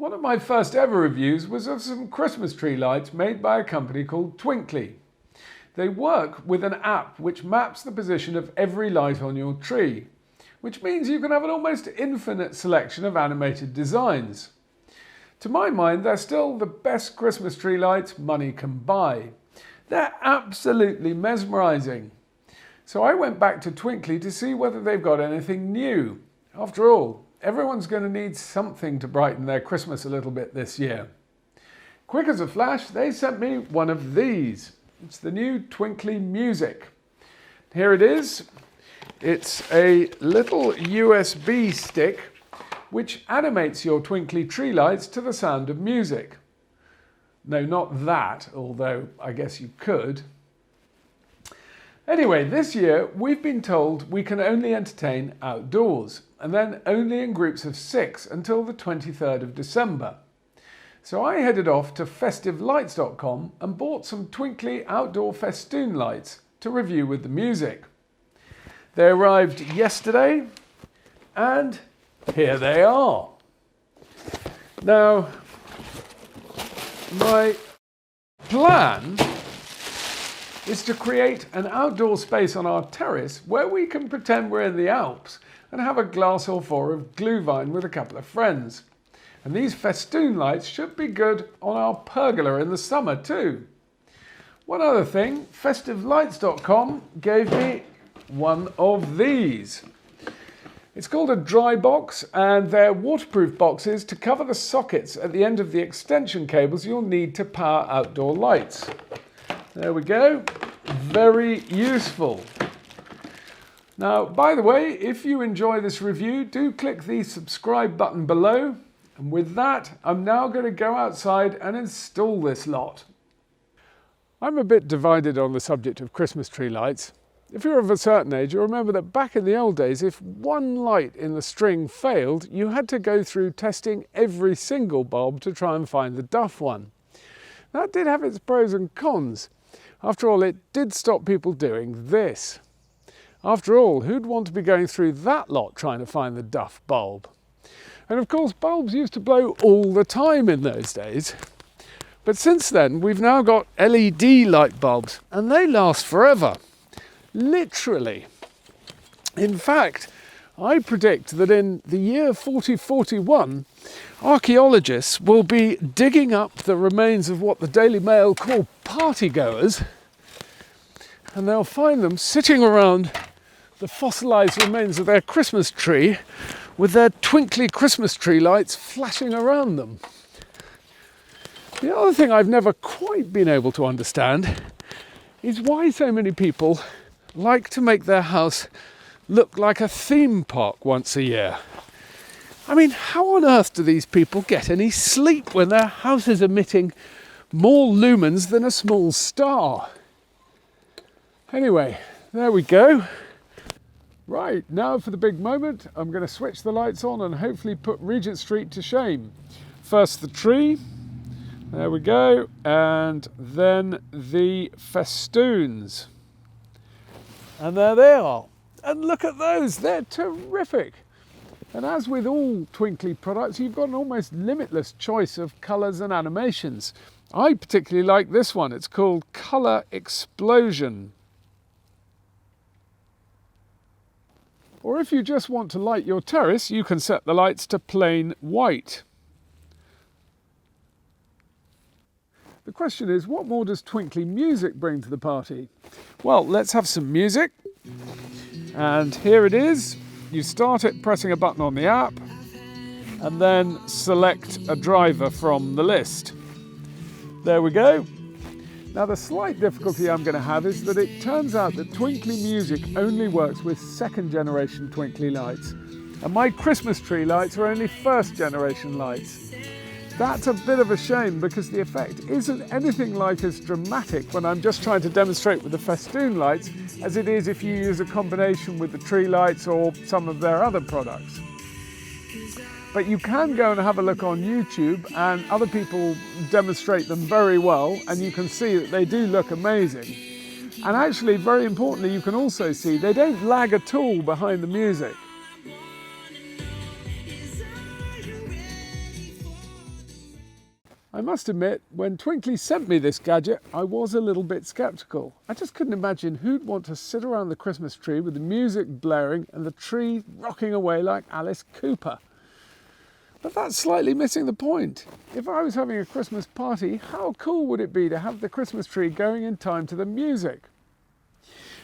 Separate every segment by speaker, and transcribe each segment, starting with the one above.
Speaker 1: One of my first ever reviews was of some Christmas tree lights made by a company called Twinkly. They work with an app which maps the position of every light on your tree, which means you can have an almost infinite selection of animated designs. To my mind, they're still the best Christmas tree lights money can buy. They're absolutely mesmerising. So I went back to Twinkly to see whether they've got anything new. After all, everyone's going to need something to brighten their Christmas a little bit this year. Quick as a flash, they sent me one of these. It's the new Twinkly Music. Here it is. It's a little USB stick which animates your twinkly tree lights to the sound of music. No, not that, although I guess you could. Anyway, this year we've been told we can only entertain outdoors, and then only in groups of 6 until the 23rd of December. So I headed off to festive-lights.com and bought some twinkly outdoor festoon lights to review with the music. They arrived yesterday, and here they are. Now, my plan is to create an outdoor space on our terrace where we can pretend we're in the Alps and have a glass or 4 of glühwein with a couple of friends. And these festoon lights should be good on our pergola in the summer too. One other thing, festive-lights.com gave me one of these. It's called a Dri Box, and they're waterproof boxes to cover the sockets at the end of the extension cables you'll need to power outdoor lights. There we go. Very useful. Now, by the way, if you enjoy this review, do click the subscribe button below. And with that, I'm now going to go outside and install this lot. I'm a bit divided on the subject of Christmas tree lights. If you're of a certain age, you'll remember that back in the old days, if one light in the string failed, you had to go through testing every single bulb to try and find the duff one. That did have its pros and cons. After all, it did stop people doing this. After all, who'd want to be going through that lot trying to find the duff bulb? And of course, bulbs used to blow all the time in those days. But since then, we've now got LED light bulbs, and they last forever. Literally. In fact, I predict that in the year 4041, archaeologists will be digging up the remains of what the Daily Mail call partygoers, and they'll find them sitting around the fossilised remains of their Christmas tree with their twinkly Christmas tree lights flashing around them. The other thing I've never quite been able to understand is why so many people like to make their house look like a theme park once a year. I mean, how on earth do these people get any sleep when their house is emitting more lumens than a small star? Anyway, there we go. Right, now for the big moment. I'm going to switch the lights on and hopefully put Regent Street to shame. First the tree, there we go, and then the festoons. And there they are. And look at those, they're terrific. And as with all Twinkly products, you've got an almost limitless choice of colours and animations. I particularly like this one, it's called Colour Explosion. Or if you just want to light your terrace, you can set the lights to plain white. The question is, what more does Twinkly Music bring to the party? Well, let's have some music. And here it is. You start it pressing a button on the app, and then select a driver from the list. There we go. Now the slight difficulty I'm going to have is that it turns out that Twinkly Music only works with 2nd generation Twinkly lights, and my Christmas tree lights are only 1st generation lights. That's a bit of a shame because the effect isn't anything like as dramatic when I'm just trying to demonstrate with the festoon lights as it is if you use a combination with the tree lights or some of their other products. But you can go and have a look on YouTube, and other people demonstrate them very well, and you can see that they do look amazing. And actually, very importantly, you can also see they don't lag at all behind the music. I must admit, when Twinkly sent me this gadget, I was a little bit sceptical. I just couldn't imagine who'd want to sit around the Christmas tree with the music blaring and the tree rocking away like Alice Cooper. But that's slightly missing the point. If I was having a Christmas party, how cool would it be to have the Christmas tree going in time to the music?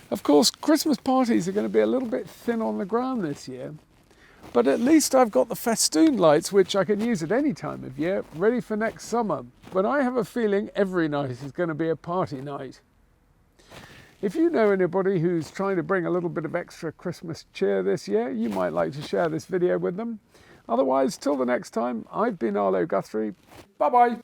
Speaker 1: Of course, Christmas parties are going to be a little bit thin on the ground this year, but at least I've got the festoon lights, which I can use at any time of year, ready for next summer, when I have a feeling every night is going to be a party night. If you know anybody who's trying to bring a little bit of extra Christmas cheer this year, you might like to share this video with them. Otherwise, till the next time, I've been Arlo Guthrie. Bye-bye.